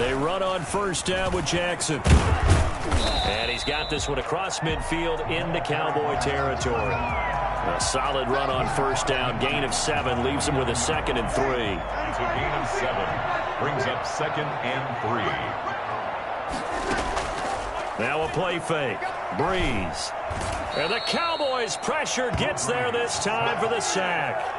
They run on first down with Jackson. And he's got this one across midfield into Cowboy territory. A solid run on first down. Gain of 7 leaves him with a 2nd and 3. It's a gain of 7. Brings up 2nd and 3. Now a play fake. Breeze. And the Cowboys' pressure gets there this time for the sack.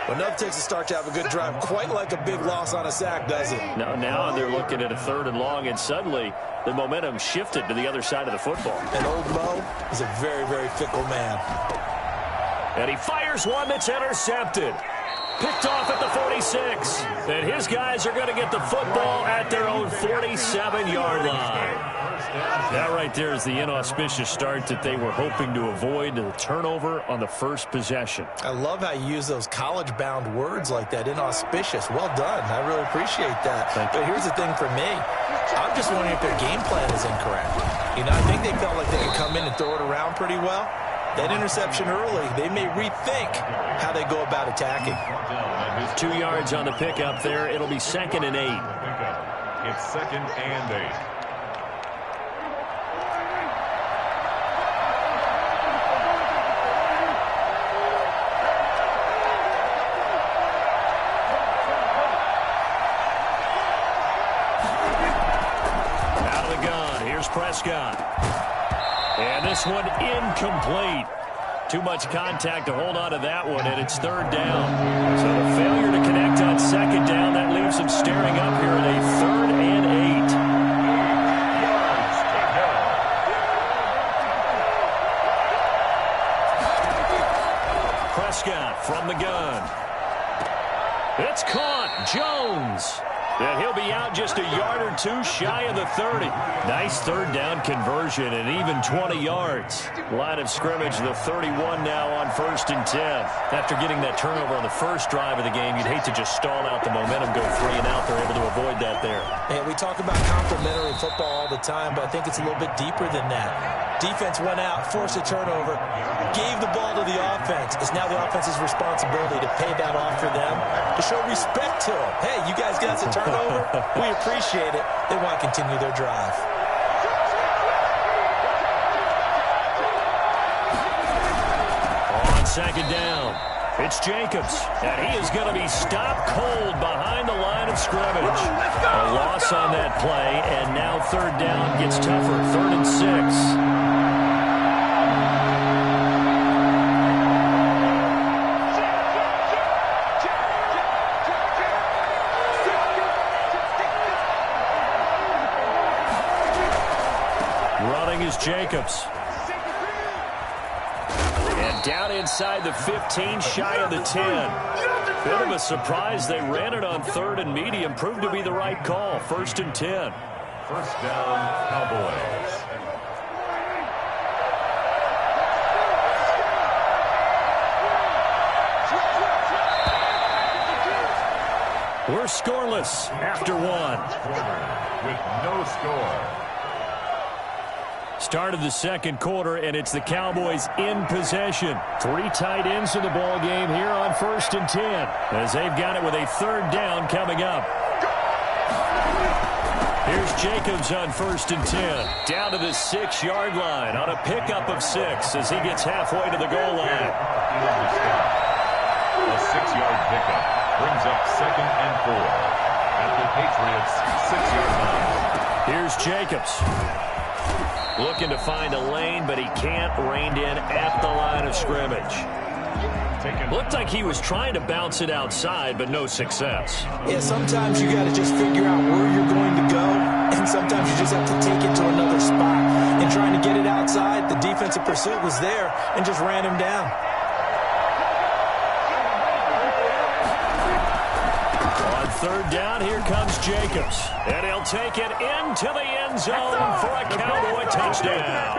Well, enough takes a start to have a good drive. Quite like a big loss on a sack, does it? Now they're looking at a 3rd and long, and suddenly the momentum shifted to the other side of the football. And old Mo is a very, very fickle man. And he fires one that's intercepted. Picked off at the 46. And his guys are going to get the football at their own 47-yard line. That right there is the inauspicious start that they were hoping to avoid, the turnover on the first possession. I love how you use those college-bound words like that, inauspicious. Well done. I really appreciate that. But here's the thing for me. I'm just wondering if their game plan is incorrect. You know, I think they felt like they could come in and throw it around pretty well. That interception early, they may rethink how they go about attacking. 2 yards on the pickup there. It'll be 2nd and 8. It's 2nd and 8. Prescott. And this one incomplete. Too much contact to hold on to that one, and it's 3rd down. So the failure to connect on 2nd down, that leaves them staring up here at a 3rd and 8. Prescott from the gun. It's caught. Jones. And he'll be out just a yard or 2 shy of the 30. Nice 3rd down conversion and even 20 yards. Line of scrimmage, the 31 now on 1st and 10. After getting that turnover on the first drive of the game, you'd hate to just stall out the momentum, go 3 and out. They're able to avoid that there. And we talk about complementary football all the time, but I think it's a little bit deeper than that. Defense went out, forced a turnover, gave the ball to the offense. It's now the offense's responsibility to pay that off for them, to show respect to them. Hey, you guys got us a turnover. We appreciate it. They want to continue their drive. On 2nd down, it's Jacobs, and he is going to be stopped cold behind the line of scrimmage. A loss on that play, and now 3rd down gets tougher, 3rd and 6. Is Jacobs. And down inside the 15, shy of the 10. Bit of a surprise. They ran it on 3rd and medium. Proved to be the right call. 1st and 10. 1st down, Cowboys. We're scoreless after 1. With no score. Start of the 2nd quarter, and it's the Cowboys in possession. 3 tight ends in the ball game here on 1st and 10, as they've got it with a 3rd down coming up. Here's Jacobs on 1st and 10, down to the 6-yard line on a pickup of 6 as he gets halfway to the goal line. A 6-yard pickup brings up 2nd and 4 at the Patriots' 6-yard line. Here's Jacobs. Looking to find a lane, but he can't. Reined in at the line of scrimmage. Looked like he was trying to bounce it outside, but no success. Yeah, sometimes you got to just figure out where you're going to go, and sometimes you just have to take it to another spot. And trying to get it outside, the defensive pursuit was there and just ran him down. On 3rd down, here comes Jacobs. And he'll take it into the end zone for a Cowboy touchdown.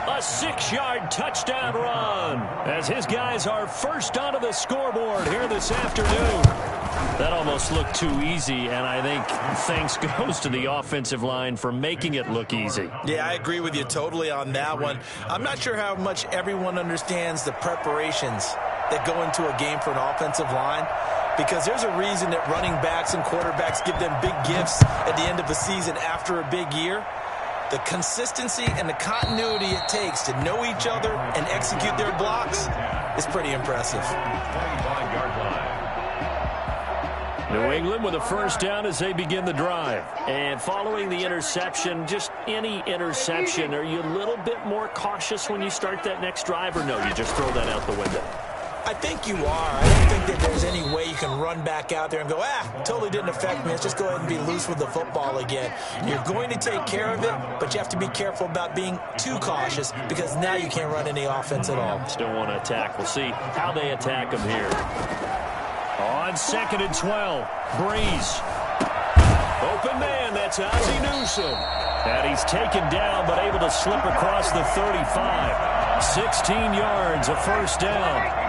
A 6-yard touchdown run as his guys are first onto the scoreboard here this afternoon. That almost looked too easy, and I think thanks goes to the offensive line for making it look easy. Yeah, I agree with you totally on that one. I'm not sure how much everyone understands the preparations that go into a game for an offensive line. because there's a reason that running backs and quarterbacks give them big gifts at the end of a season after a big year. The consistency and the continuity it takes to know each other and execute their blocks is pretty impressive. 25-yard line. New England with a first down as they begin the drive. And following the interception, just any interception, are you a little bit more cautious when you start that next drive, or no, you just throw that out the window? I think you are. I don't think that there's any way you can run back out there and go, totally didn't affect me. Let's just go ahead and be loose with the football again. You're going to take care of it, but you have to be careful about being too cautious because now you can't run any offense at all. Still want to attack. We'll see how they attack them here. On 2nd and 12, Breeze. Open man, that's Ozzie Newsome. And he's taken down, but able to slip across the 35. 16 yards, a first down.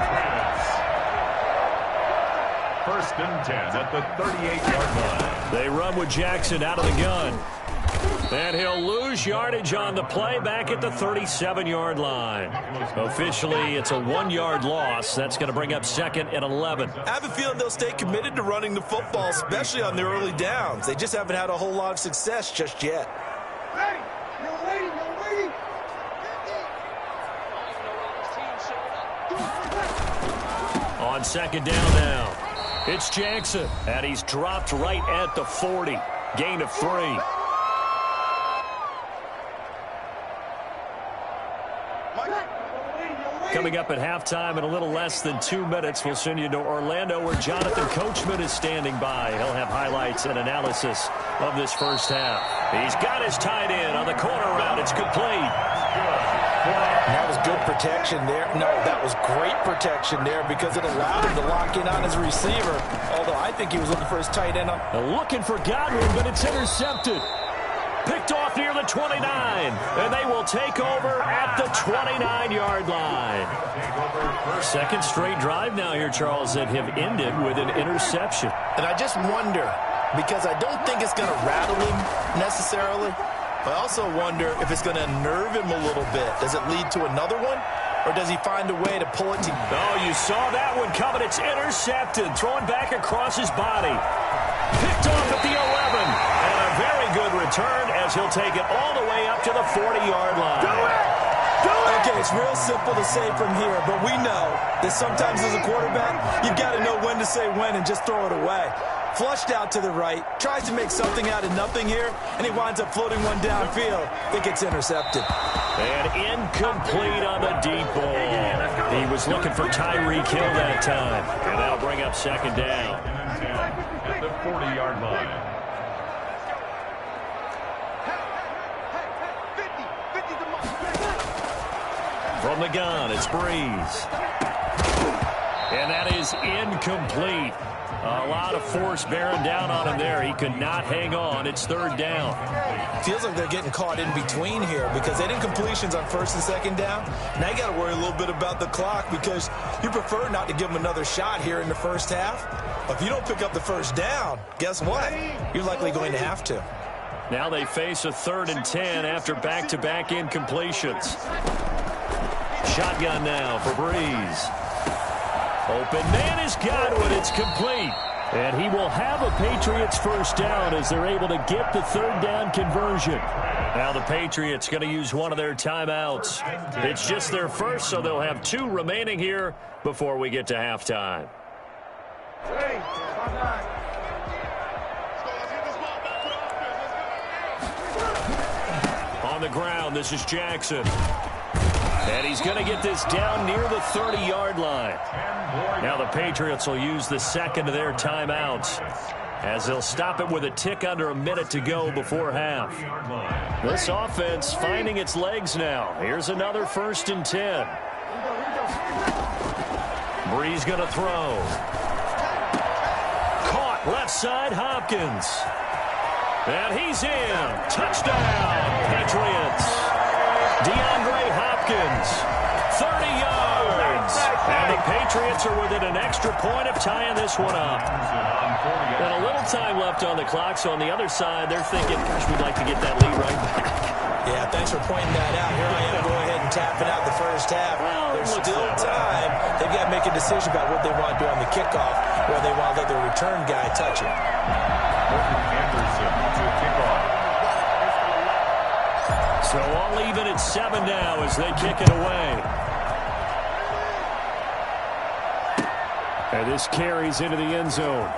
First and 10 at the 38-yard line. They run with Jackson out of the gun. And he'll lose yardage on the play back at the 37-yard line. Officially, it's a 1-yard loss. That's going to bring up 2nd and 11. I have a feeling they'll stay committed to running the football, especially on their early downs. They just haven't had a whole lot of success just yet. On 2nd down now, it's Jackson, and he's dropped right at the 40. Gain of 3. Coming up at halftime in a little less than 2 minutes, we'll send you to Orlando where Jonathan Coachman is standing by. He'll have highlights and analysis of this first half. He's got his tight end on the corner route. It's complete. That was good protection there. No, that was great protection there because it allowed him to lock in on his receiver. Although I think he was looking for his tight end. Looking for Godwin, but it's intercepted. Picked off near the 29, and they will take over at the 29-yard line. Second straight drive now here, Charles, that have ended with an interception. And I just wonder, because I don't think it's going to rattle him necessarily, I also wonder if it's going to unnerve him a little bit. Does it lead to another one, or does he find a way to pull it together? Oh, you saw that one coming. It's intercepted, throwing back across his body. Picked off at the 11, and a very good return as he'll take it all the way up to the 40-yard line. Do it! Okay, it's real simple to say from here, but we know that sometimes as a quarterback, you've got to know when to say when and just throw it away. Flushed out to the right, tries to make something out of nothing here, and he winds up floating one downfield. It gets intercepted. And incomplete on the deep ball. He was looking for Tyreek Hill that time. And that'll bring up 2nd down. At the 40-yard line. From the gun, it's Breeze. And that is incomplete. A lot of force bearing down on him there. He could not hang on. It's 3rd down. Feels like they're getting caught in between here because they didn't completions on 1st and 2nd down. Now you got to worry a little bit about the clock because you prefer not to give them another shot here in the first half. But if you don't pick up the first down, guess what? You're likely going to have to. Now they face a 3rd and 10 after back-to-back incompletions. Shotgun now for Breeze. Open man is Godwin. It's complete. And he will have a Patriots first down as they're able to get the 3rd down conversion. Now the Patriots going to use one of their timeouts. It's just their first, so they'll have 2 remaining here before we get to halftime. On the ground, this is Jackson. And he's going to get this down near the 30-yard line. Now the Patriots will use the 2nd of their timeouts as they'll stop it with a tick under a minute to go before half. This offense finding its legs now. Here's another 1st and 10. Breeze going to throw. Caught left side, Hopkins. And he's in. Touchdown, Patriots. DeAndre Hopkins, 30 yards. And the Patriots are within an extra point of tying this one up. And a little time left on the clock, so on the other side, they're thinking, gosh, we'd like to get that lead right back. Yeah, thanks for pointing that out. Here I am, go ahead and tapping out the first half. Well, there's still time. They've got to make a decision about what they want to do on the kickoff, whether they want to let their return guy touch it. Anderson to kick off. So all even at 7 now as they kick it away. And this carries into the end zone.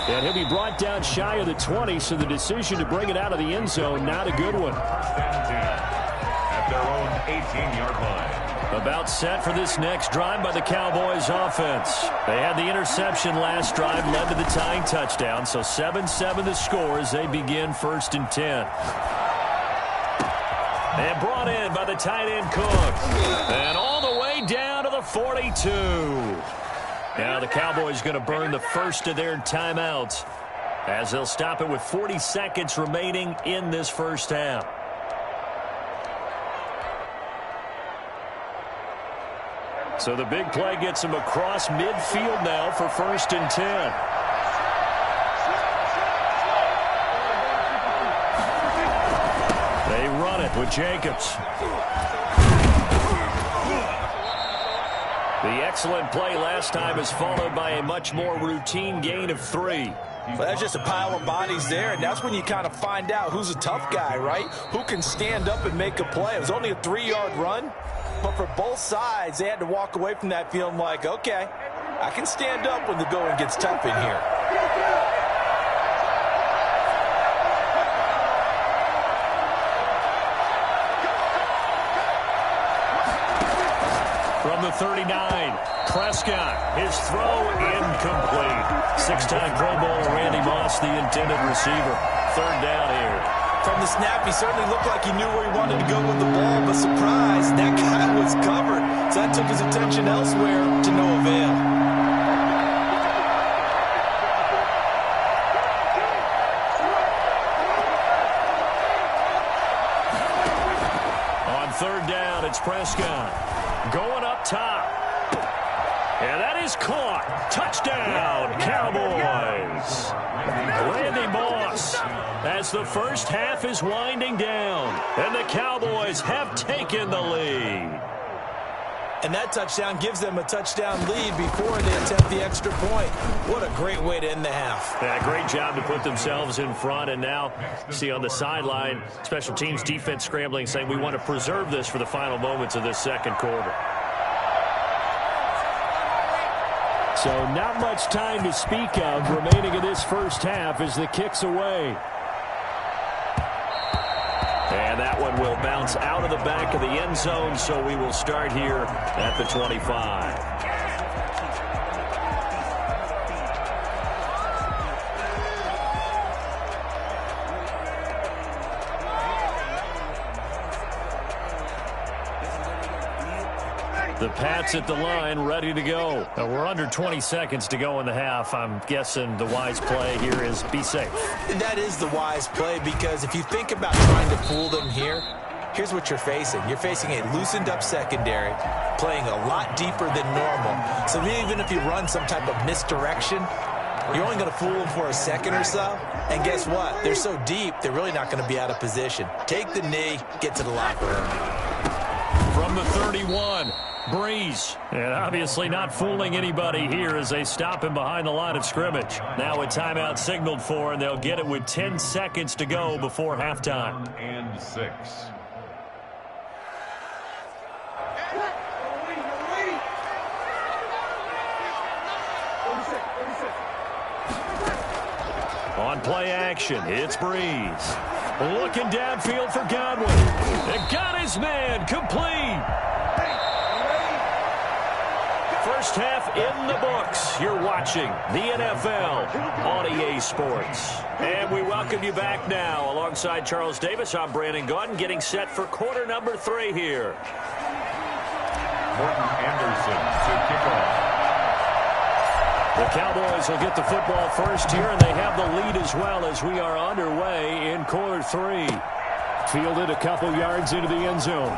And he'll be brought down shy of the 20, so the decision to bring it out of the end zone, not a good one. At their own 18-yard line. About set for this next drive by the Cowboys offense. They had the interception last drive, led to the tying touchdown, so 7-7 the score as they begin 1st and 10. And brought in by the tight end Cook. And all the way down to the 42. Now the Cowboys going to burn the first of their timeouts as they'll stop it with 40 seconds remaining in this first half. So the big play gets them across midfield now for 1st and 10. They run it with Jacobs. The excellent play last time is followed by a much more routine gain of 3. Well, that's just a pile of bodies there, and that's when you kind of find out who's a tough guy, right? Who can stand up and make a play. It was only a 3-yard run, but for both sides, they had to walk away from that feeling like, okay, I can stand up when the going gets tough in here. From the 39, Prescott, his throw incomplete. 6-time Pro Bowler Randy Moss, the intended receiver. 3rd down here. From the snap, he certainly looked like he knew where he wanted to go with the ball, but surprise, that guy was covered. So that took his attention elsewhere to no avail. On 3rd down, it's Prescott. Going up top. And that is caught. Touchdown, Cowboys. Randy Moss as the first half is winding down. And the Cowboys have taken the lead. And that touchdown gives them a touchdown lead before they attempt the extra point. What a great way to end the half. Yeah, great job to put themselves in front. And now, see on the sideline, special teams defense scrambling, saying we want to preserve this for the final moments of this second quarter. So not much time to speak of remaining in this first half as the kick's away. And that one will bounce out of the back of the end zone, so we will start here at the 25. The Pats at the line, ready to go. We're under 20 seconds to go in the half. I'm guessing the wise play here is be safe. That is the wise play, because if you think about trying to fool them here, here's what you're facing. You're facing a loosened up secondary, playing a lot deeper than normal. So even if you run some type of misdirection, you're only going to fool them for a second or so. And guess what? They're so deep, they're really not going to be out of position. Take the knee, get to the locker room. From the 31. Breeze, and obviously not fooling anybody here as they stop him behind the line of scrimmage. Now a timeout signaled for, and they'll get it with 10 seconds to go before halftime. And 6. On play action, it's Breeze. Looking downfield for Godwin. And got his man complete. First half in the books. You're watching the NFL on EA Sports. And we welcome you back now. Alongside Charles Davis, I'm Brandon Gordon, getting set for quarter number 3 here. Morton Anderson to kick off. The Cowboys will get the football first here, and they have the lead as well as we are underway in quarter 3. Fielded a couple yards into the end zone.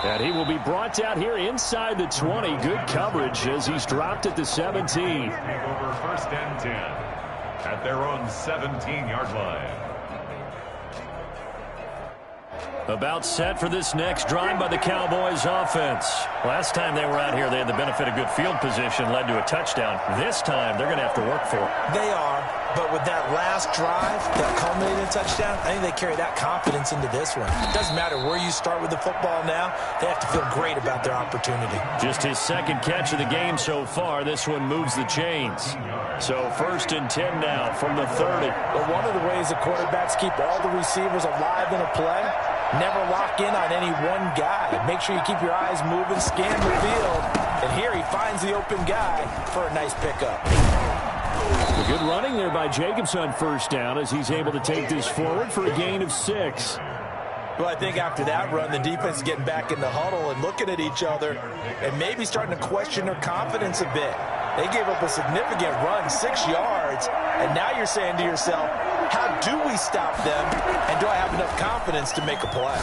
And he will be brought down here inside the 20. Good coverage as he's dropped at the 17. Over 1st and 10 at their own 17-yard line. About set for this next drive by the Cowboys offense. Last time they were out here, they had the benefit of good field position, led to a touchdown. This time, they're going to have to work for it. They are, but with that last drive that culminated in a touchdown, I think they carry that confidence into this one. It doesn't matter where you start with the football now. They have to feel great about their opportunity. Just his second catch of the game so far. This one moves the chains. So 1st and 10 now from the 30. But one of the ways the quarterbacks keep all the receivers alive in a play, never lock in on any one guy. Make sure you keep your eyes moving, scan the field. And here he finds the open guy for a nice pickup. A good running there by Jacobs on 1st down as he's able to take this forward for a gain of 6. Well, I think after that run, the defense is getting back in the huddle and looking at each other and maybe starting to question their confidence a bit. They gave up a significant run, 6 yards, and now you're saying to yourself, how do we stop them, and do I have enough confidence to make a play?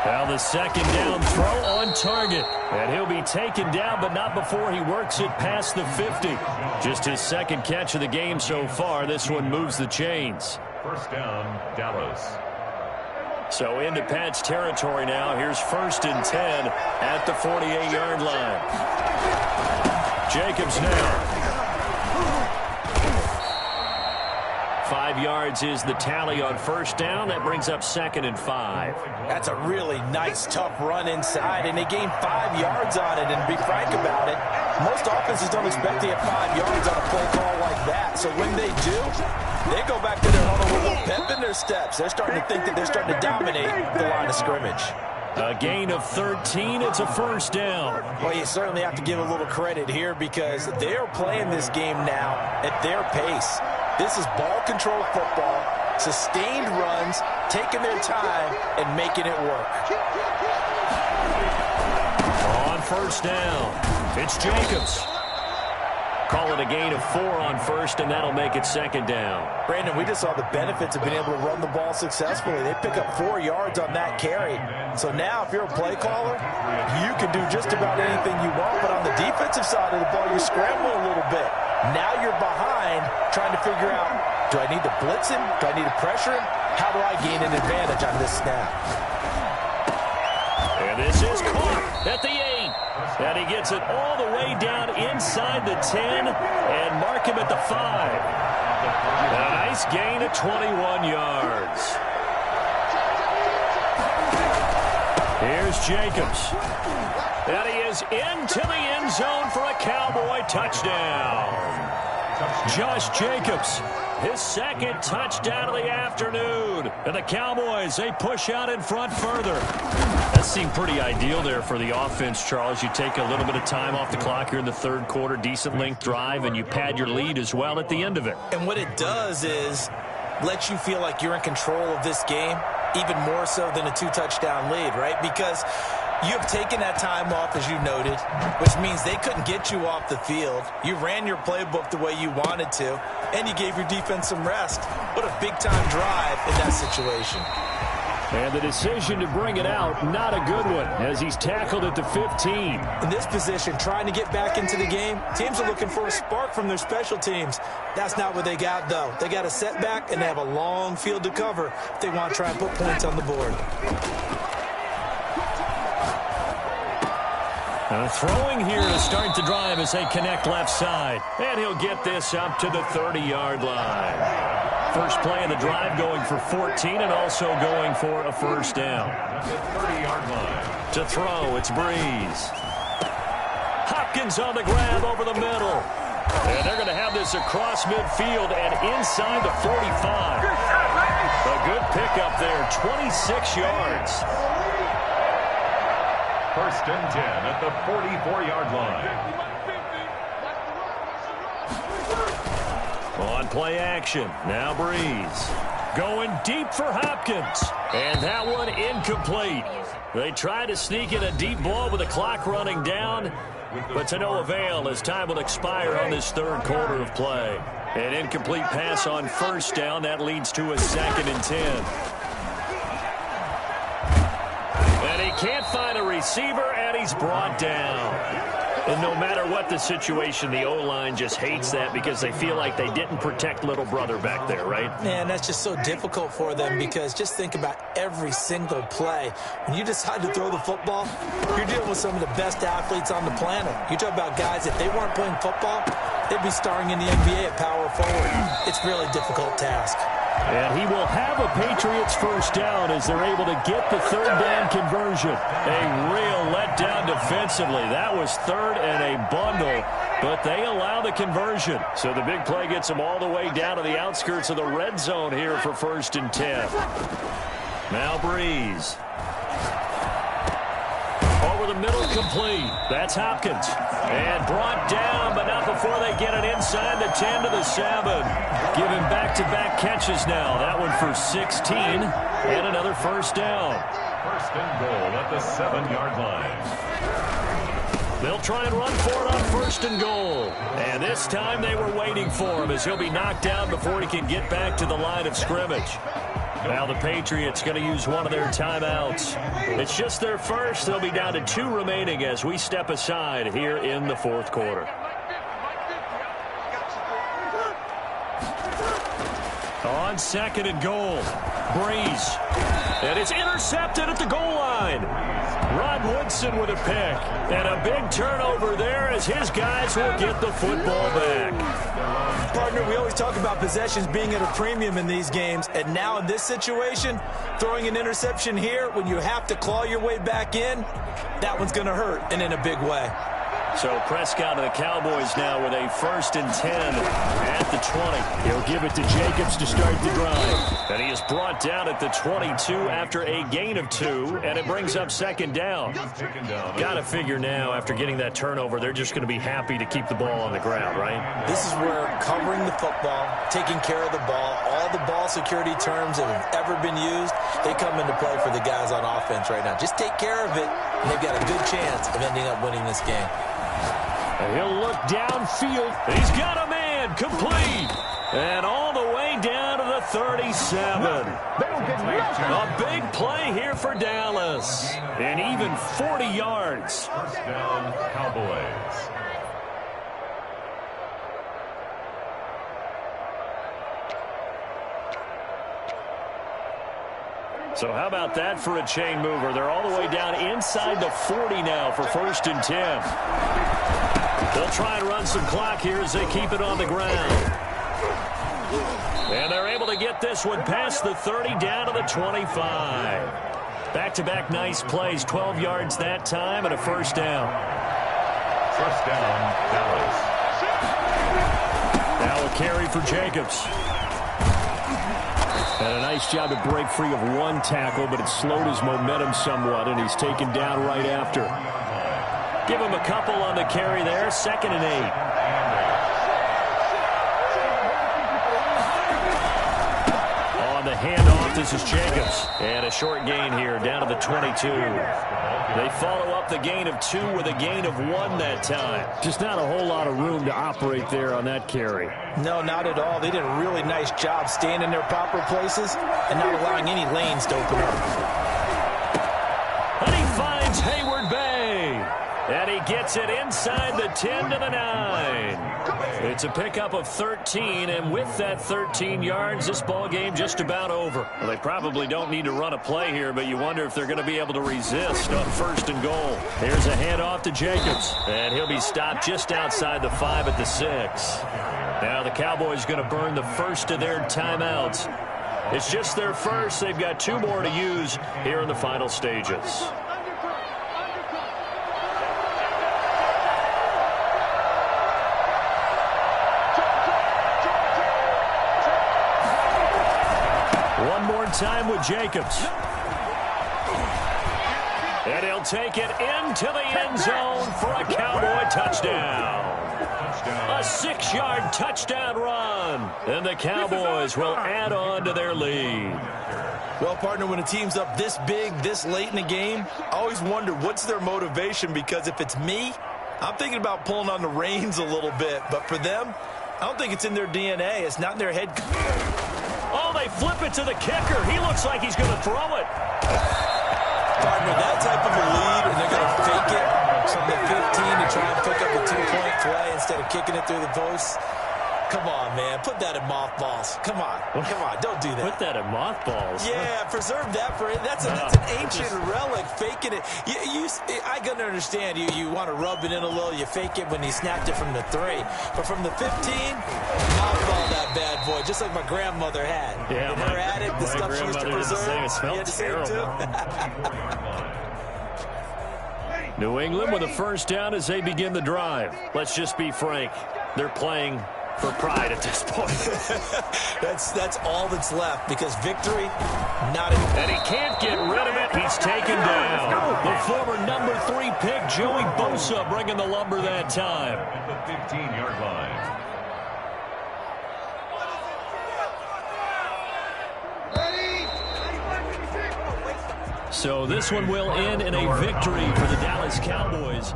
Now the 2nd down throw on target. And he'll be taken down, but not before he works it past the 50. Just his 2nd catch of the game so far. This one moves the chains. 1st down, Dallas. So into Pat's territory now. Here's 1st and 10 at the 48-yard line. Jacobs now. 5 yards is the tally on 1st down. That brings up 2nd and 5. That's a really nice, tough run inside, and they gained 5 yards on it. And to be frank about it, most offenses don't expect to get 5 yards on a play call like that. So when they do, they go back to their huddle with a little pep in their steps. They're starting to think that they're starting to dominate the line of scrimmage. A gain of 13. It's a 1st down. Well, you certainly have to give a little credit here because they're playing this game now at their pace. This is ball control football, sustained runs, taking their time, and making it work. On 1st down, it's Jacobs. Call it a gain of 4 on 1st, and that'll make it 2nd down. Brandon, we just saw the benefits of being able to run the ball successfully. They pick up 4 yards on that carry. So now, if you're a play caller, you can do just about anything you want. But on the defensive side of the ball, you're scrambling a little bit. Now you're behind, trying to figure out, do I need to blitz him? Do I need to pressure him? How do I gain an advantage on this snap? And this is caught at the 8. And he gets it all the way down inside the 10 and mark him at the 5. A nice gain of 21 yards. Here's Jacobs. And he is into the end zone for a Cowboy touchdown. Josh Jacobs, his 2nd touchdown of the afternoon. And the Cowboys, they push out in front further. That seemed pretty ideal there for the offense, Charles. You take a little bit of time off the clock here in the 3rd quarter, decent length drive, and you pad your lead as well at the end of it. And what it does is let you feel like you're in control of this game, even more so than a 2-touchdown lead, right? Because you have taken that time off, as you noted, which means they couldn't get you off the field. You ran your playbook the way you wanted to, and you gave your defense some rest. What a big-time drive in that situation. And the decision to bring it out, not a good one, as he's tackled at the 15. In this position, trying to get back into the game, teams are looking for a spark from their special teams. That's not what they got, though. They got a setback, and they have a long field to cover if they want to try and put points on the board. Throwing here to start the drive as they connect left side. And he'll get this up to the 30-yard line. First play of the drive going for 14 and also going for a 1st down. At the 30-yard line. To throw, it's Breeze. Hopkins on the grab over the middle. And they're going to have this across midfield and inside the 45. A good pickup there, 26 yards. 1st and 10 at the 44-yard line. On play action, now Breeze. Going deep for Hopkins. And that one incomplete. They try to sneak in a deep ball with the clock running down, but to no avail as time will expire on this 3rd quarter of play. An incomplete pass on 1st down. That leads to a 2nd and 10. And he can't find a receiver, and he's brought down. And no matter what the situation, the O-line just hates that because they feel like they didn't protect little brother back there, right? Man, that's just so difficult for them because just think about every single play. When you decide to throw the football, you're dealing with some of the best athletes on the planet. You talk about guys, if they weren't playing football, they'd be starring in the NBA at power forward. It's a really difficult task. And he will have a Patriots first down as they're able to get the third down conversion. A real letdown defensively. That was third and a bundle, but they allow the conversion. So the big play gets them all the way down to the outskirts of the red zone here for 1st and 10. Now Breeze. Over the middle, complete. That's Hopkins. And brought down, but not before they get it inside the 10 to the 7. Giving back-to-back catches now. That one for 16. And another first down. 1st and goal at the 7-yard line. They'll try and run for it on 1st and goal. And this time they were waiting for him as he'll be knocked down before he can get back to the line of scrimmage. Now the Patriots going to use one of their timeouts. It's just their first. They'll be down to 2 remaining as we step aside here in the 4th quarter. On 2nd and goal, Breeze. And it's intercepted at the goal line. Rod Woodson with a pick. And a big turnover there as his guys will get the football back. Partner, we always talk about possessions being at a premium in these games. And now in this situation, throwing an interception here when you have to claw your way back in, that one's going to hurt, and in a big way. So Prescott of the Cowboys now with a 1st and 10 at the 20. He'll give it to Jacobs to start the drive. And he is brought down at the 22 after a gain of 2, and it brings up 2nd down. Got to figure now, after getting that turnover, they're just going to be happy to keep the ball on the ground, right? This is where covering the football, taking care of the ball, all the ball security terms that have ever been used, they come into play for the guys on offense right now. Just take care of it, and they've got a good chance of ending up winning this game. And he'll look downfield. He's got a man, complete. And all the way down to the 37. A big play here for Dallas. And even 40 yards. 1st down, Cowboys. So how about that for a chain mover? They're all the way down inside the 40 now for 1st and 10. They'll try and run some clock here as they keep it on the ground. And they're able to get this one past the 30 down to the 25. Back-to-back nice plays, 12 yards that time and a 1st down. 1st down, Dallas. Now a carry for Jacobs. And a nice job to break free of one tackle, but it slowed his momentum somewhat, and he's taken down right after. Give him a couple on the carry there, 2nd and 8. On the handoff, this is Jacobs. And a short gain here, down to the 22. They follow up the gain of 2 with a gain of 1 that time. Just not a whole lot of room to operate there on that carry. No, not at all. They did a really nice job staying in their proper places and not allowing any lanes to open up. And he finds Hayward Bay. And he gets it inside the 10 to the 9. It's a pickup of 13, and with that 13 yards, this ball game just about over. Well, they probably don't need to run a play here, but you wonder if they're going to be able to resist on 1st and goal. Here's a handoff to Jacobs, and he'll be stopped just outside the 5 at the 6. Now the Cowboys going to burn the first of their timeouts. It's just their first. They've got 2 more to use here in the final stages. One more time with Jacobs. And he'll take it into the end zone for a Cowboy touchdown. A 6-yard touchdown run. And the Cowboys will add on to their lead. Well, partner, when a team's up this big, this late in the game, I always wonder what's their motivation, because if it's me, I'm thinking about pulling on the reins a little bit. But for them, I don't think it's in their DNA. It's not in their head. Oh, they flip it to the kicker. He looks like he's going to throw it. Partner, that type of a lead, and they're going to fake it from the 15 to try and pick up instead of kicking it through the posts. Come on, man. Put that in mothballs. Come on. Come on. Don't do that. Put that in mothballs. Yeah, preserve that for it. That's an ancient relic. Faking it. I can understand. You want to rub it in a little. You fake it when you snapped it from the 3. But from the 15, mothball that bad boy, just like my grandmother had. Yeah, her had it. The stuff she used to preserve. It smelled terrible. New England with a first down as they begin the drive. Let's just be frank. They're playing for pride at this point. that's all that's left, because victory, not enough. And he can't get rid of it. He's taken down. The former number 3 pick, Joey Bosa, bringing the lumber that time. At the 15-yard line. So this one will end in a victory for the Dallas Cowboys.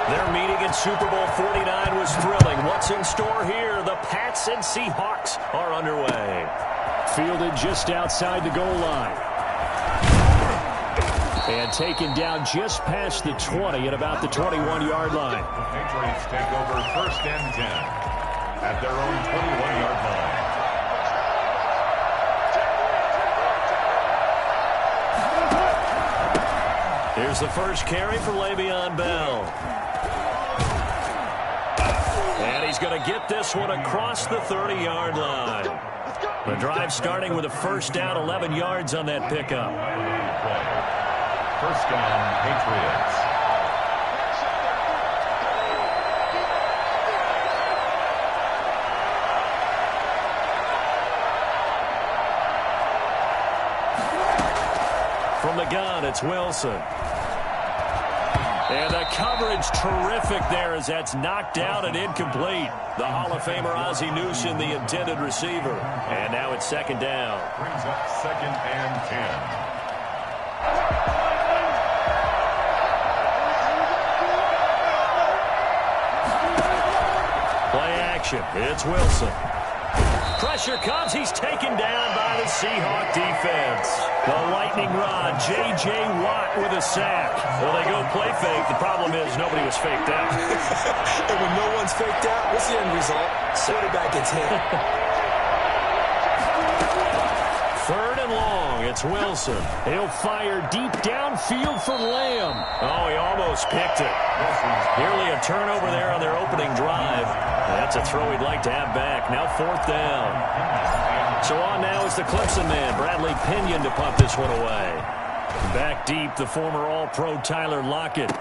Their meeting in Super Bowl 49 was thrilling. What's in store here? The Pats and Seahawks are underway. Fielded just outside the goal line. And taken down just past the 20 at about the 21-yard line. The Patriots take over 1st and 10 at their own 21-yard line. Here's the first carry for Le'Veon Bell. And he's going to get this one across the 30-yard line. The drive starting with a first down, 11 yards on that pickup. First down, Patriots. From the gun, it's Wilson. And the coverage terrific there as that's knocked down and incomplete. The Hall of Famer Ozzie Newsome, the intended receiver. And now it's second down. Brings up 2nd and 10. Play action. It's Wilson. Pressure comes. He's taken down by the Seahawk defense. The lightning rod, J.J. Watt with a sack. Well, they go play fake. The problem is nobody was faked out. And when no one's faked out, what's the end result? Quarterback gets hit. 3rd and long. It's Wilson. He'll fire deep downfield for Lamb. Oh, he almost picked it. Nearly a turnover there on their opening drive. That's a throw he'd like to have back. Now 4th down. So on now is the Clemson man, Bradley Pinion, to punt this one away. Back deep, the former All-Pro Tyler Lockett.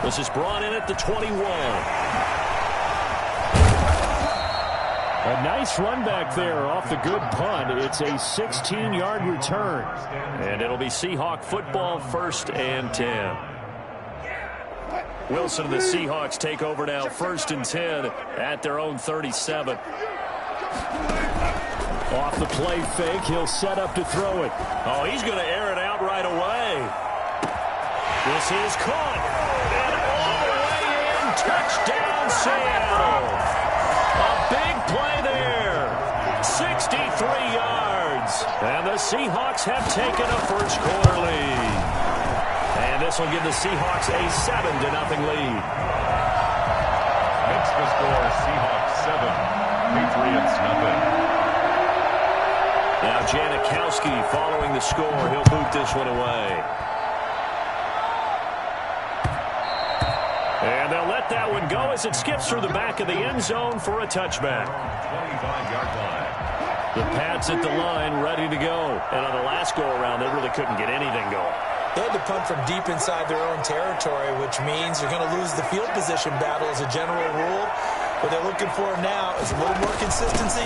This is brought in at the 21. A nice run back there off the good punt. It's a 16-yard return. And it'll be Seahawk football, 1st and 10. Wilson and the Seahawks take over now, 1st and 10 at their own 37. Off the play fake, he'll set up to throw it. Oh, he's going to air it out right away. This is caught. And all the way in, touchdown Seattle. A big play there. 63 yards. And the Seahawks have taken a first-quarter lead. And this will give the Seahawks a 7-0 lead. Makes the score Seahawks 7, Patriots 0. Now Janikowski following the score. He'll boot this one away. And they'll let that one go as it skips through the back of the end zone for a touchback. 25-yard line. The Pats at the line ready to go. And on the last go-around, they really couldn't get anything going. They had to punt from deep inside their own territory, which means you're going to lose the field position battle as a general rule. What they're looking for now is a little more consistency,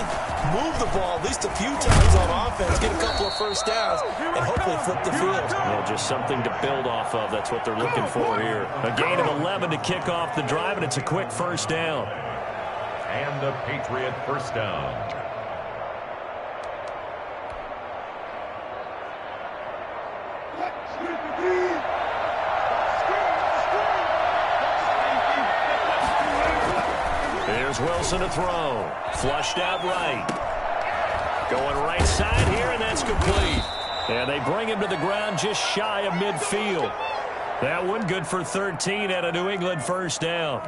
move the ball at least a few times on offense, get a couple of first downs, and hopefully flip the field. Well, just something to build off of. That's what they're looking for here. A gain of 11 to kick off the drive, and it's a quick first down. And the Patriot first down. Here's Wilson to throw. Flushed out right. Going right side here, and that's complete. And they bring him to the ground just shy of midfield. That one good for 13 at a New England first down.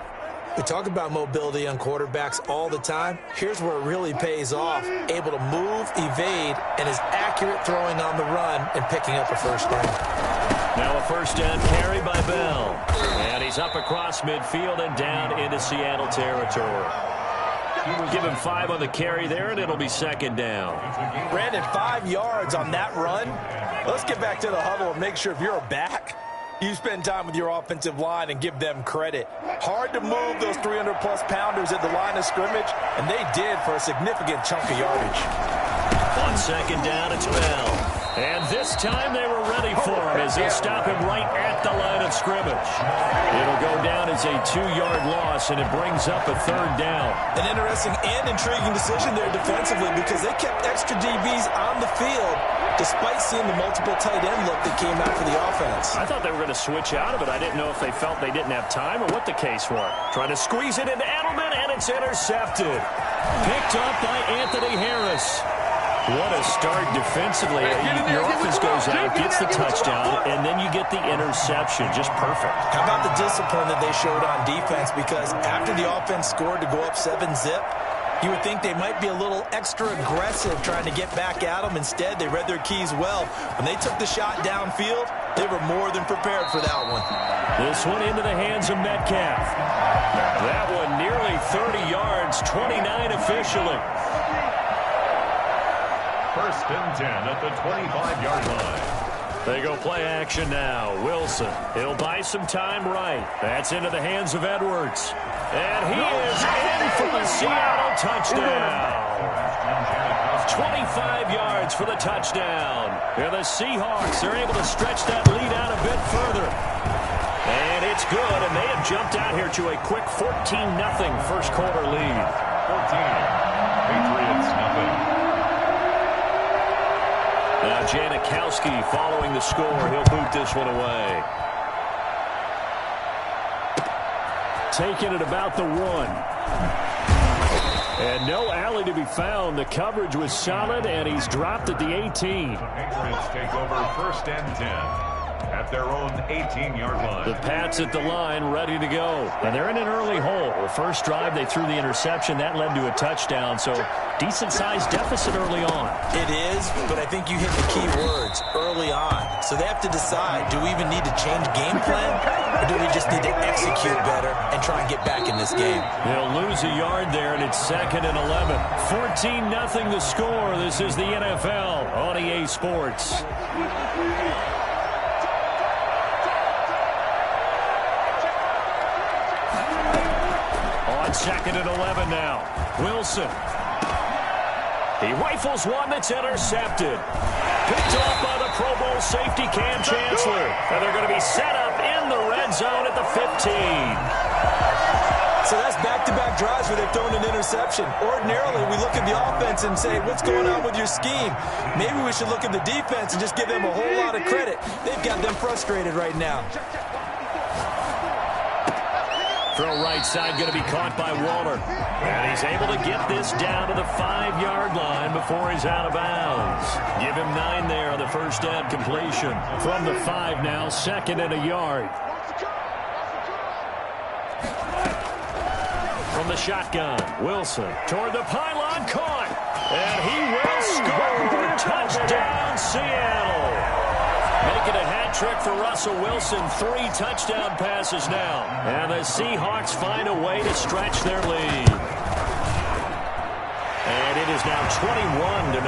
We talk about mobility on quarterbacks all the time. Here's where it really pays off. Able to move, evade, and is accurate throwing on the run and picking up a first down. Now a first down carry by Bell. And he's up across midfield and down into Seattle territory. Give him 5 on the carry there, and it'll be second down. Brandon, 5 yards on that run. Let's get back to the huddle and make sure if you're a back, you spend time with your offensive line and give them credit. Hard to move those 300-plus pounders at the line of scrimmage, and they did for a significant chunk of yardage. On second down, it's Bell. And this time they were ready for him as they'll stop him right at the line of scrimmage. It'll go down as a 2-yard loss, and it brings up a third down. An interesting and intriguing decision there defensively because they kept extra DBs on the field despite seeing the multiple tight end look that came out for the offense. I thought they were going to switch out of it. I didn't know if they felt they didn't have time or what the case was. Trying to squeeze it into Edelman, and it's intercepted. Picked up by Anthony Harris. What a start defensively. Your offense goes out, gets the touchdown, and then you get the interception. Just perfect. How about the discipline that they showed on defense? Because after the offense scored to go up 7-zip, you would think they might be a little extra aggressive trying to get back at them. Instead, they read their keys well. When they took the shot downfield, they were more than prepared for that one. This one into the hands of Metcalf. That one nearly 30 yards, 29 officially. First and 10 at the 25-yard line. They go play action now. Wilson, he'll buy some time right. That's into the hands of Edwards. And he is in for the Seattle touchdown. 25 yards for the touchdown. And the Seahawks are able to stretch that lead out a bit further. And it's good, and they have jumped out here to a quick 14-0 first quarter lead. 14. Patriots nothing. Now Janikowski following the score. He'll boot this one away. Taking it about the 1. And no alley to be found. The coverage was solid, and he's dropped at the 18. The Patriots take over first and 10 at their own 18-yard line. The Pats at the line, ready to go. And they're in an early hole. The first drive, they threw the interception. That led to a touchdown, so decent-sized deficit early on. It is, but I think you hit the key words, early on. So they have to decide, do we even need to change game plan, or do we just need to execute better and try and get back in this game? They'll lose a yard there, and it's 2nd and 11. 14-0 the score. This is the NFL on EA Sports. On 2nd and 11 now. Wilson. He rifles one that's intercepted. Picked off by the Pro Bowl safety Cam Chancellor. And they're going to be set up in the red zone at the 15. So that's back-to-back drives where they've thrown an interception. Ordinarily, we look at the offense and say, what's going on with your scheme? Maybe we should look at the defense and just give them a whole lot of credit. They've got them frustrated right now. Throw right side going to be caught by Waller. And he's able to get this down to the 5-yard line before he's out of bounds. Give him 9 there on the first down completion. From the 5 now, 2nd and a yard. From the shotgun, Wilson toward the pylon, caught. And he will score. Touchdown, Seattle. Making a hat trick for Russell Wilson. 3 touchdown passes now. And the Seahawks find a way to stretch their lead. And it is now 21-0.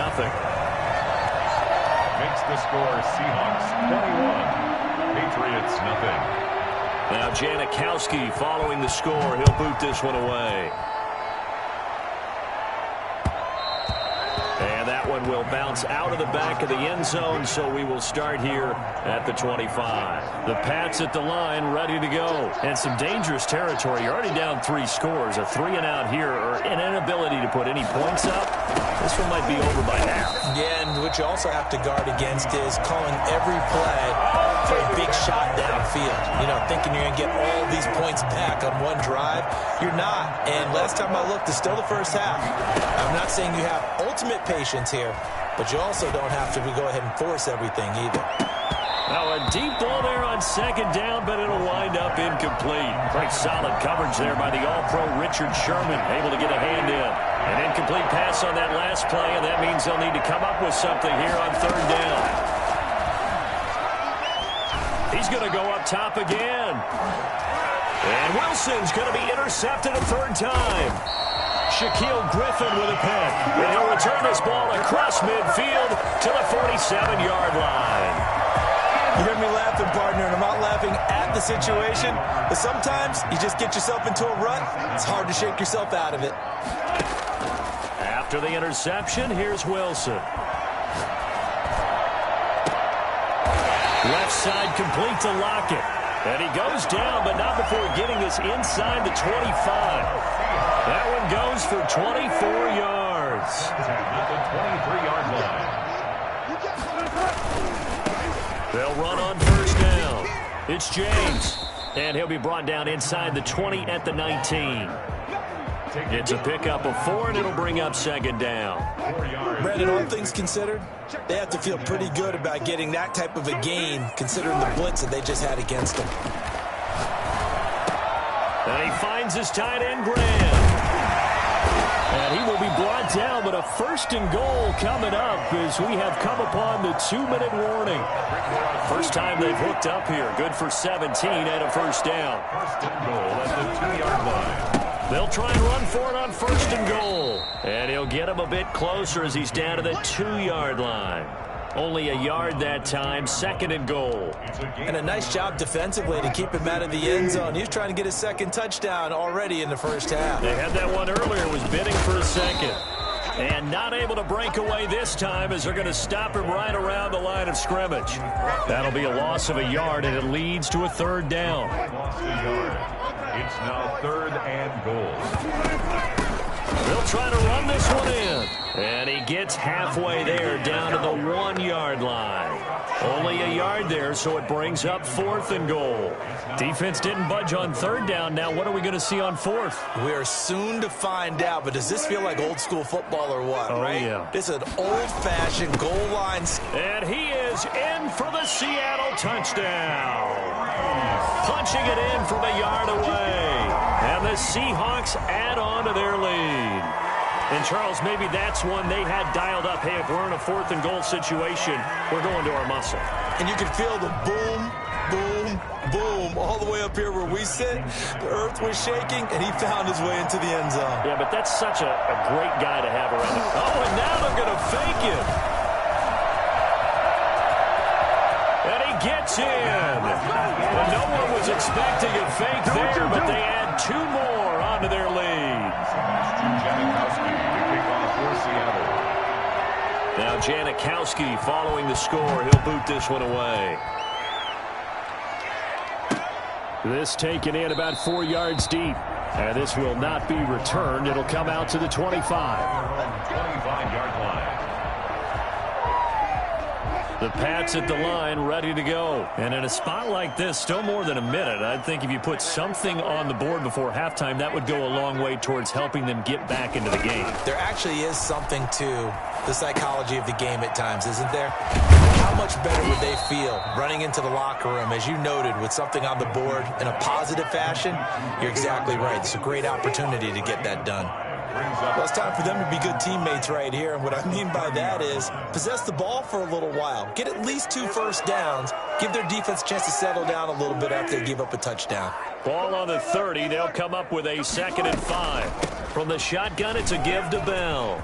Makes the score Seahawks 21. Patriots nothing. Now Janikowski following the score. He'll boot this one away. And that one will bounce out of the back of the end zone, so we will start here at the 25. The Pats at the line, ready to go. And some dangerous territory. You're already down 3 scores. A 3-and-out here, or an inability to put any points up. This one might be over by half. Yeah, and what you also have to guard against is calling every play for a big shot downfield. You know, thinking you're going to get all these points back on one drive. You're not. And last time I looked, it's still the first half. I'm not saying you have ultimate patience here, but you also don't have to go ahead and force everything either. Now a deep ball there on 2nd down, but it'll wind up incomplete. Great solid coverage there by the All-Pro Richard Sherman, able to get a hand in. An incomplete pass on that last play, and that means they'll need to come up with something here on 3rd down. He's going to go up top again. And Wilson's going to be intercepted a 3rd time. Shaquille Griffin with a pick. And he'll return this ball across midfield to the 47-yard line. You hear me laughing, partner, and I'm not laughing at the situation, but sometimes you just get yourself into a rut. It's hard to shake yourself out of it. After the interception, here's Wilson. Left side complete to Lockett. And he goes down, but not before getting this inside the 25. That one goes for 24 yards. At the 23-yard line. They'll run on first down. It's James. And he'll be brought down inside the 20 at the 19. It's a pickup of 4, and it'll bring up second down. Brandon, all things considered, they have to feel pretty good about getting that type of a gain, considering the blitz that they just had against them. And he finds his tight end, Graham. And he will be brought down, but a first and goal coming up as we have come upon the 2-minute warning. First time they've hooked up here. Good for 17 and a first down. First and goal at the 2-yard line. They'll try and run for it on first and goal. And he'll get him a bit closer as he's down to the 2-yard line. Only a yard that time, second and goal. And a nice job defensively to keep him out of the end zone. He was trying to get his second touchdown already in the first half. They had that one earlier, was bidding for a second. And not able to break away this time as they're going to stop him right around the line of scrimmage. That'll be a loss of a yard, and it leads to a third down. Lost a yard. It's now third and goal. They'll try to run this one in. And he gets halfway there, down to the 1-yard line. Only a yard there, so it brings up fourth and goal. Defense didn't budge on third down. Now what are we going to see on fourth? We are soon to find out, but does this feel like old school football or what, right? Yeah. It's an old-fashioned goal line. And he is in for the Seattle touchdown. Punching it in from a yard away. And the Seahawks add on to their lead. And, Charles, maybe that's one they had dialed up. Hey, if we're in a fourth and goal situation, we're going to our muscle. And you can feel the boom, boom, boom all the way up here where we sit. The earth was shaking, and he found his way into the end zone. Yeah, but that's such a great guy to have around. Oh, and now they're going to fake it. And he gets in. And no one was expecting a fake there, but they add 2 more onto their lead. Now Janikowski following the score. He'll boot this one away. This taken in about 4 yards deep. And this will not be returned. It'll come out to the 25. 25-yard line. The Pats at the line, ready to go. And in a spot like this, still more than a minute, I think if you put something on the board before halftime, that would go a long way towards helping them get back into the game. There actually is something to the psychology of the game at times, isn't there? How much better would they feel running into the locker room, as you noted, with something on the board in a positive fashion? You're exactly right. It's a great opportunity to get that done. Well, it's time for them to be good teammates right here, and what I mean by that is possess the ball for a little while, get at least 2 first downs, give their defense a chance to settle down a little bit after they give up a touchdown. Ball on the 30. They'll come up with a 2nd and 5. From the shotgun, it's a give to Bell.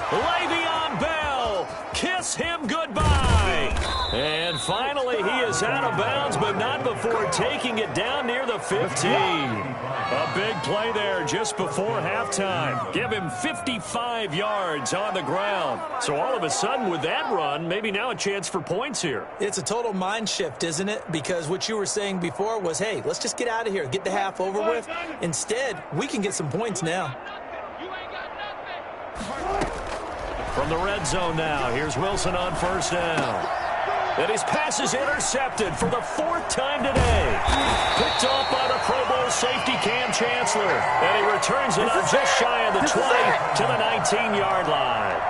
Le'Veon Bell, kiss him goodbye. And finally, he is out of bounds, but not before taking it down near the 15. A big play there just before halftime. Give him 55 yards on the ground. So all of a sudden with that run, maybe now a chance for points here. It's a total mind shift, isn't it? Because what you were saying before was, hey, let's just get out of here, get the half over with. Instead, we can get some points now. From the red zone now, here's Wilson on first down. And his pass is intercepted for the 4th time today. Picked off by the Pro Bowl safety Cam Chancellor. And he returns it up just shy of the 20 to the 19-yard line.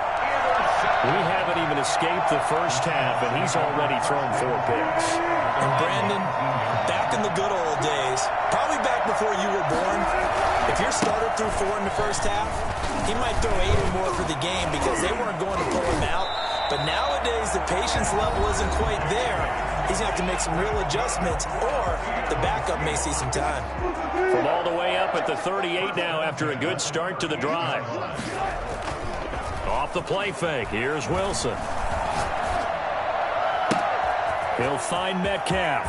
We haven't even escaped the first half, and he's already thrown 4 picks. And Brandon, back in the good old days, probably back before you were born, if your starter threw 4 in the first half, he might throw 8 or more for the game because they weren't going to pull him out. But nowadays, the patience level isn't quite there. He's going to have to make some real adjustments, or the backup may see some time. From all the way up at the 38 now after a good start to the drive. Off the play fake, here's Wilson. He'll find Metcalf.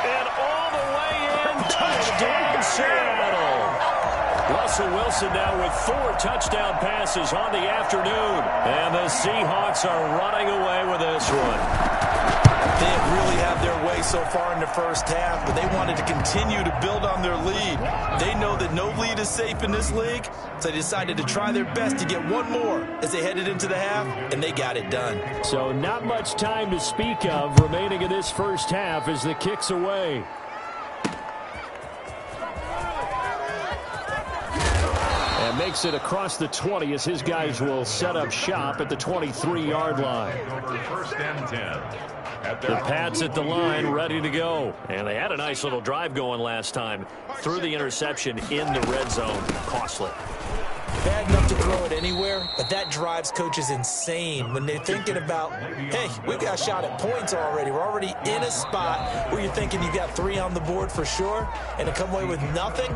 And all the way in, touchdown Seattle. Russell Wilson now with 4 touchdown passes on the afternoon. And the Seahawks are running away with this one. They have really had their way so far in the first half, but they wanted to continue to build on their lead. They know that no lead is safe in this league, so they decided to try their best to get one more as they headed into the half, and they got it done. So not much time to speak of remaining in this first half as the kick's away. And makes it across the 20 as his guys will set up shop at the 23-yard line. First and 10. The Pats at the line, ready to go. And they had a nice little drive going last time. Threw the interception in the red zone. Costly. Bad enough to throw it anywhere, but that drives coaches insane when they're thinking about, hey, we've got a shot at points already. We're already in a spot where you're thinking you've got 3 on the board for sure, and to come away with nothing,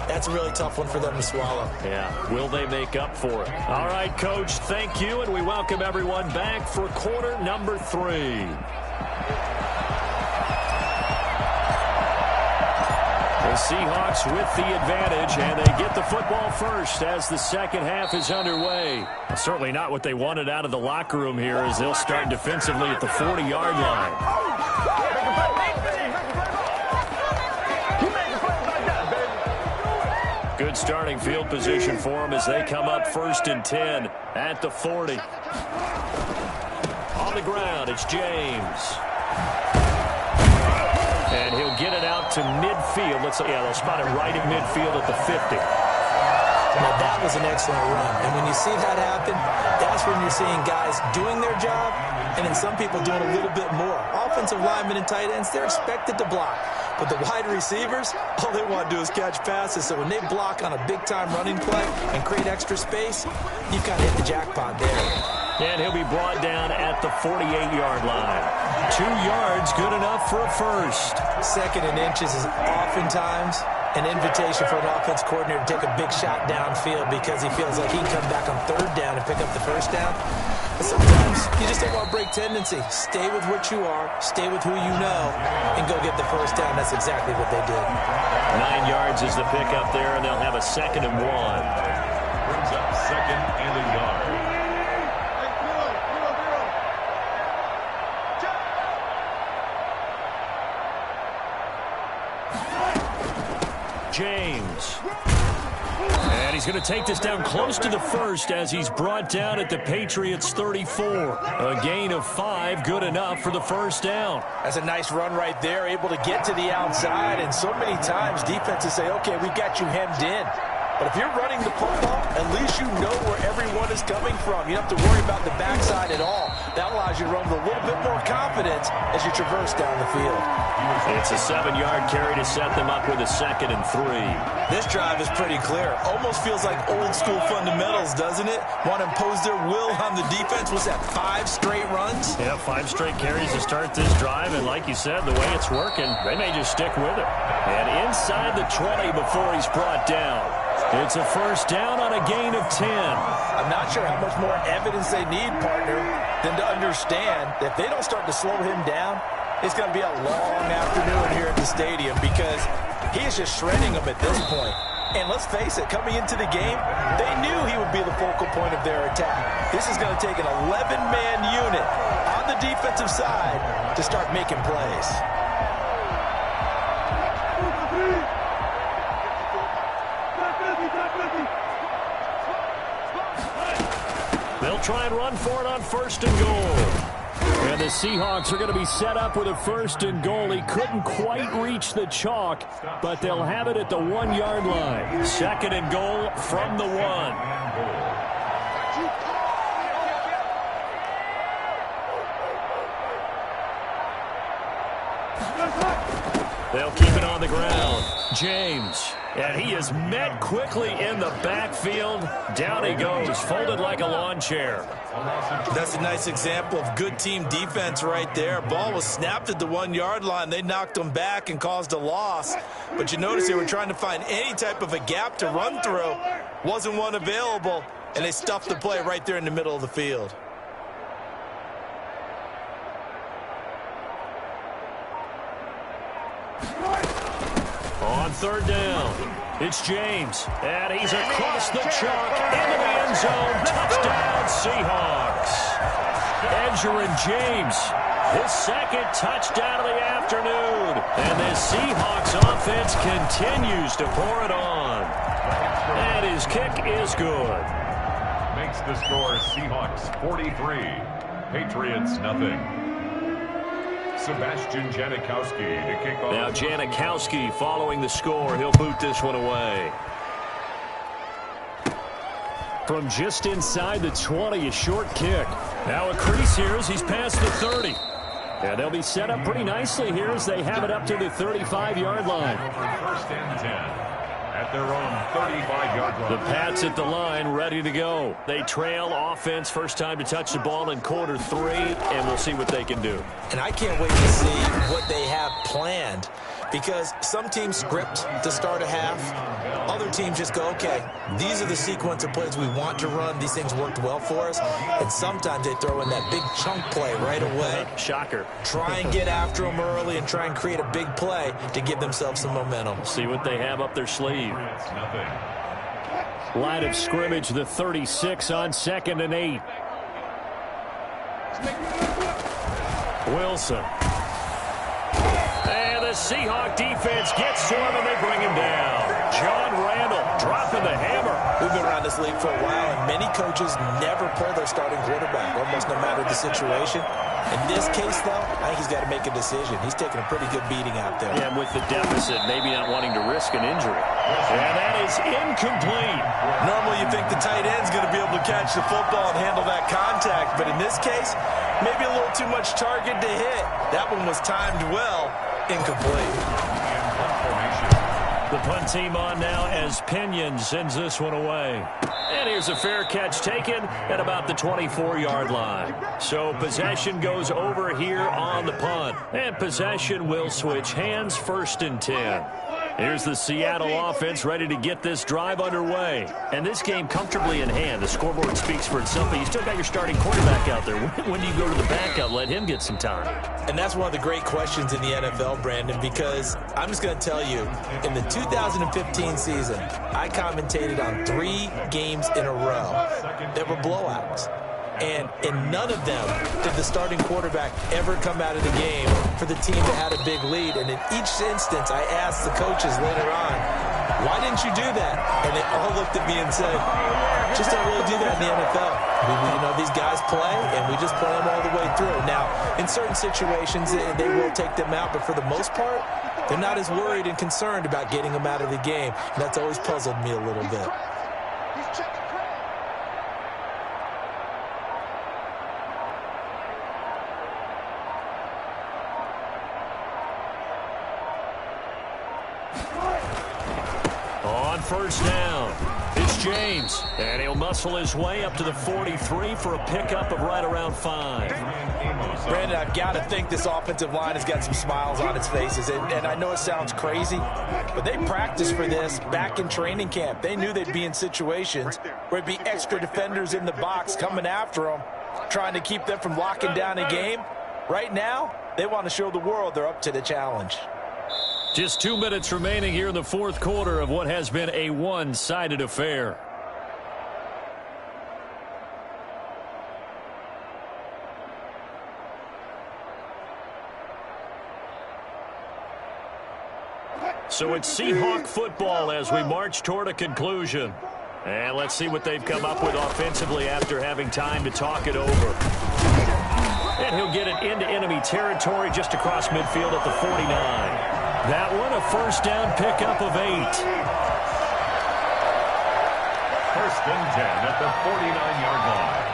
that's a really tough one for them to swallow. Yeah, will they make up for it? All right, Coach, thank you, and we welcome everyone back for quarter number 3. The Seahawks with the advantage, and they get the football first as the second half is underway. Certainly not what they wanted out of the locker room here as they'll start defensively at the 40-yard line. Good starting field position for them as they come up first and 10 at the 40. On the ground, it's James. And he'll get it out to midfield. They'll spot it right at midfield at the 50. Now, that was an excellent run. And when you see that happen, that's when you're seeing guys doing their job and then some people doing a little bit more. Offensive linemen and tight ends, they're expected to block. But the wide receivers, all they want to do is catch passes. So when they block on a big-time running play and create extra space, you've kind of hit the jackpot there. And he'll be brought down at the 48-yard line. 2 yards, good enough for a first. Second and inches is oftentimes an invitation for an offense coordinator to take a big shot downfield because he feels like he can come back on third down and pick up the first down. But sometimes you just don't want to break tendency. Stay with what you are, stay with who you know, and go get the first down. That's exactly what they did. 9 yards is the pickup there, and they'll have a 2nd and 1. Brings up 2nd and a yard. James. And he's going to take this down close to the first as he's brought down at the Patriots 34. A gain of 5, good enough for the first down. That's a nice run right there, able to get to the outside. And so many times defenses say, okay, we've got you hemmed in. But if you're running the football, at least you know where everyone is coming from. You don't have to worry about the backside at all. That allows you to run with a little bit more confidence as you traverse down the field. It's a 7-yard carry to set them up with a 2nd and 3. This drive is pretty clear. Almost feels like old school fundamentals, doesn't it? Want to impose their will on the defense. What's that, 5 straight runs? Yeah, 5 straight carries to start this drive. And like you said, the way it's working, they may just stick with it. And inside the 20 before he's brought down. It's a first down on a gain of 10. I'm not sure how much more evidence they need, partner, than to understand that if they don't start to slow him down, it's going to be a long afternoon here at the stadium because he is just shredding them at this point. And let's face it, coming into the game, they knew he would be the focal point of their attack. This is going to take an 11-man unit on the defensive side to start making plays. They'll try and run for it on 1st and goal. And the Seahawks are going to be set up with a 1st and goal. He couldn't quite reach the chalk, but they'll have it at the 1-yard line. 2nd and goal from the 1. They'll keep it on the ground. James. And he is met quickly in the backfield. Down he goes, folded like a lawn chair. That's a nice example of good team defense right there. Ball was snapped at the 1-yard line. They knocked him back and caused a loss. But you notice they were trying to find any type of a gap to run through. Wasn't one available, and they stuffed the play right there in the middle of the field. On 3rd down, it's James, and he's across the chalk into the end zone. Touchdown, Seahawks. Edgerrin James His second touchdown of the afternoon. And this Seahawks offense continues to pour it on. And his kick is good. Makes the score Seahawks 43, Patriots nothing. Sebastian Janikowski to kick off. Now Janikowski following the score. He'll boot this one away. From just inside the 20, a short kick. Now a crease here as he's past the 30. And they'll be set up pretty nicely here as they have it up to the 35-yard line. First and 10 at their own 35-yard line. The Pats at the line, ready to go. They trail offense, first time to touch the ball in quarter 3, and we'll see what they can do. And I can't wait to see what they have planned, because some teams script to start a half. Other teams just go, okay, these are the sequence of plays we want to run. These things worked well for us. And sometimes they throw in that big chunk play right away. Shocker. Try and get after them early and try and create a big play to give themselves some momentum. See what they have up their sleeve. Line of scrimmage, the 36 on 2nd and 8. Wilson. And the Seahawk defense gets to him, and they bring him down. John Randall dropping the hammer. We've been around this league for a while, and many coaches never pull their starting quarterback, almost no matter the situation. In this case, though, I think he's got to make a decision. He's taking a pretty good beating out there. Yeah, with the deficit, maybe not wanting to risk an injury. And that is incomplete. Normally, you think the tight end's going to be able to catch the football and handle that contact, but in this case, maybe a little too much target to hit. That one was timed well. Incomplete. The punt team on now as Pinion sends this one away. And here's a fair catch taken at about the 24-yard line. So possession goes over here on the punt. And possession will switch hands, 1st and 10. Here's the Seattle offense ready to get this drive underway. And this game comfortably in hand. The scoreboard speaks for itself, but you still got your starting quarterback out there. When do you go to the backup? Let him get some time. And that's one of the great questions in the NFL, Brandon, because I'm just going to tell you, in the 2015 season, I commentated on 3 games in a row that were blowouts. And in none of them did the starting quarterback ever come out of the game for the team that had a big lead. And in each instance, I asked the coaches later on, why didn't you do that? And they all looked at me and said, just don't really do that in the NFL. You know, these guys play, and we just play them all the way through. Now, in certain situations, they will take them out, but for the most part, they're not as worried and concerned about getting them out of the game. And that's always puzzled me a little bit. First down. It's James. And he'll muscle his way up to the 43 for a pickup of right around 5. Brandon, I've got to think this offensive line has got some smiles on its faces. And I know it sounds crazy, but they practiced for this back in training camp. They knew they'd be in situations where it'd be extra defenders in the box coming after them, trying to keep them from locking down a game. Right now, they want to show the world they're up to the challenge. Just 2 minutes remaining here in the 4th quarter of what has been a one-sided affair. So it's Seahawk football as we march toward a conclusion. And let's see what they've come up with offensively after having time to talk it over. And he'll get it into enemy territory just across midfield at the 49. That one, a first down pickup of 8. First and 10 at the 49-yard line.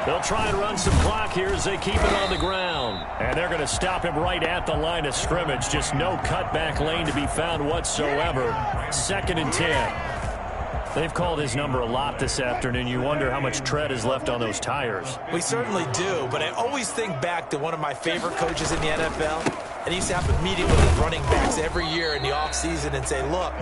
They'll try and run some clock here as they keep it on the ground. And they're going to stop him right at the line of scrimmage. Just no cutback lane to be found whatsoever. 2nd and 10. They've called his number a lot this afternoon. You wonder how much tread is left on those tires. We certainly do, but I always think back to one of my favorite coaches in the NFL. And he used to have a meeting with his running backs every year in the offseason and say, look,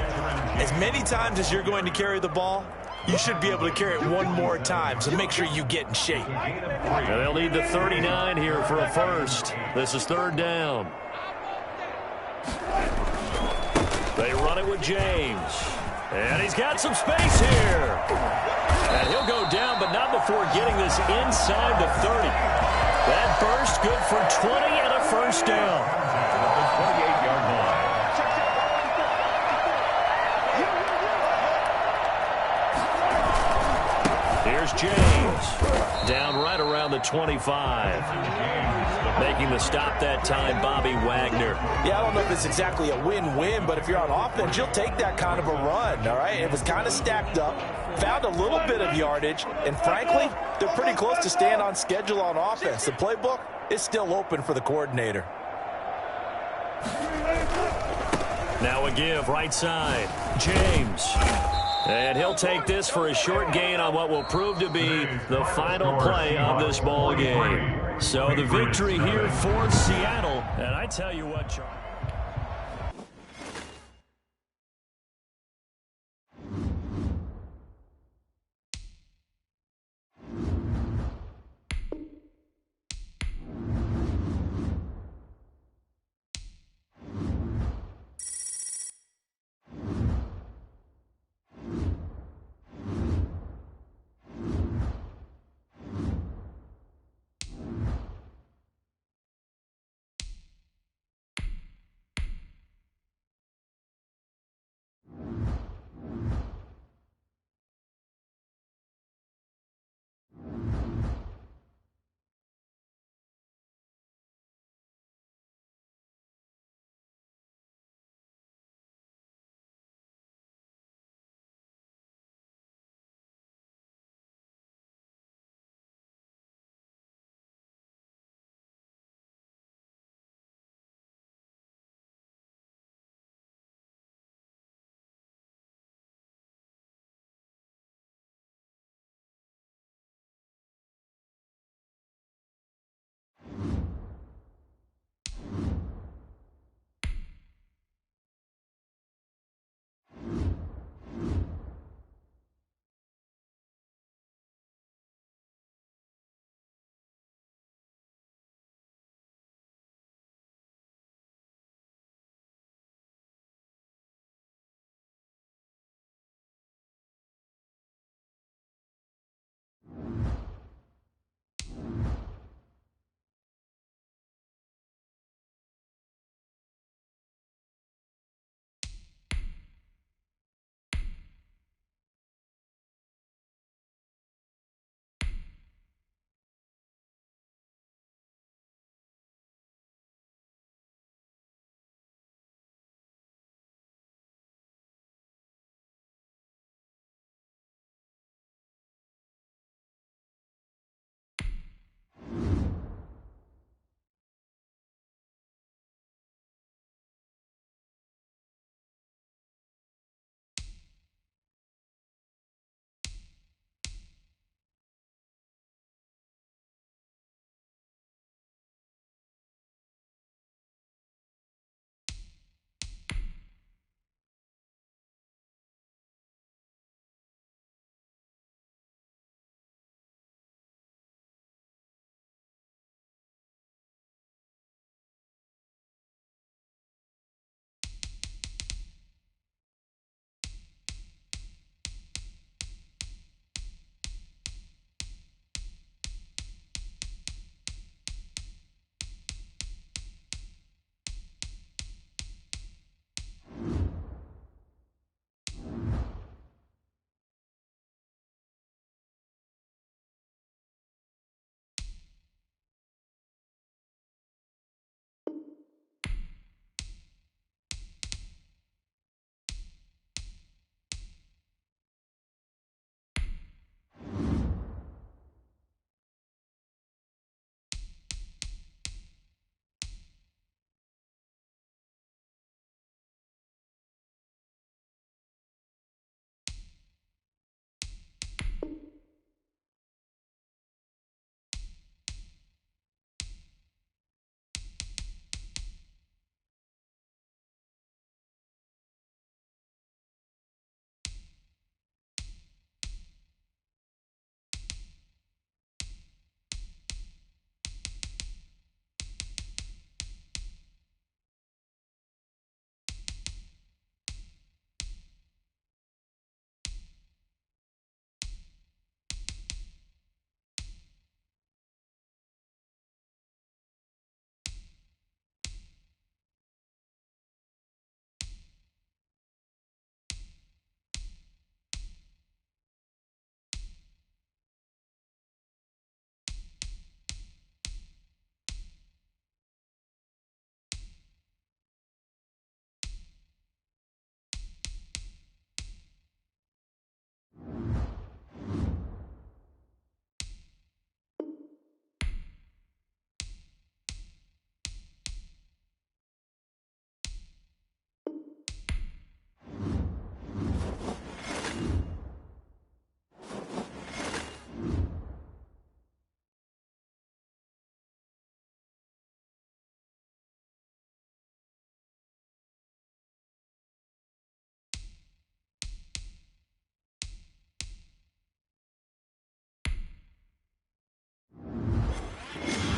as many times as you're going to carry the ball, you should be able to carry it one more time, so make sure you get in shape. And they'll need the 39 here for a first. This is 3rd down. They run it with James. And he's got some space here. And he'll go down, but not before getting this inside the 30. That burst good for 20 and a first down. To the 28-yard line. Here's James. Down right around the 25. Making the stop that time, Bobby Wagner. Yeah, I don't know if it's exactly a win-win, but if you're on offense, you'll take that kind of a run, all right? It was kind of stacked up, found a little bit of yardage, and frankly, they're pretty close to staying on schedule on offense. The playbook is still open for the coordinator. Now a give, right side. James. And he'll take this for a short gain on what will prove to be the final play of this ball game. So the victory here for Seattle. And I tell you what, Charlie.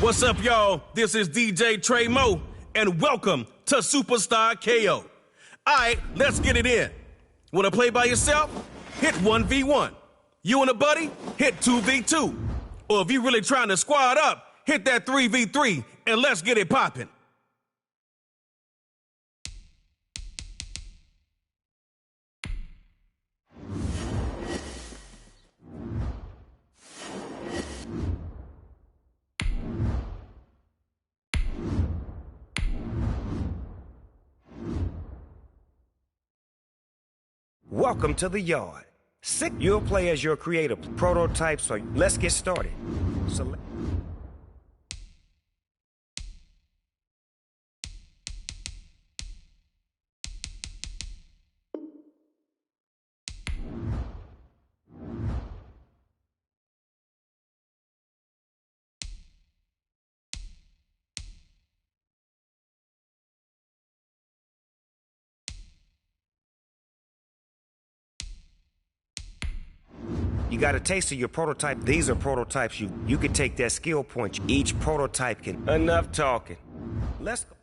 What's up, y'all? This is DJ Trey Mo, and welcome to Superstar KO. All right, let's get it in. Want to play by yourself? Hit 1v1. You and a buddy? Hit 2v2. Or if you're really trying to squad up, hit that 3v3, and let's get it popping. Welcome to the yard. You'll play as your creator. Prototype, so let's get started. You got a taste of your prototype. These are prototypes. You can take that skill point. Each prototype can... Enough talking. Let's go.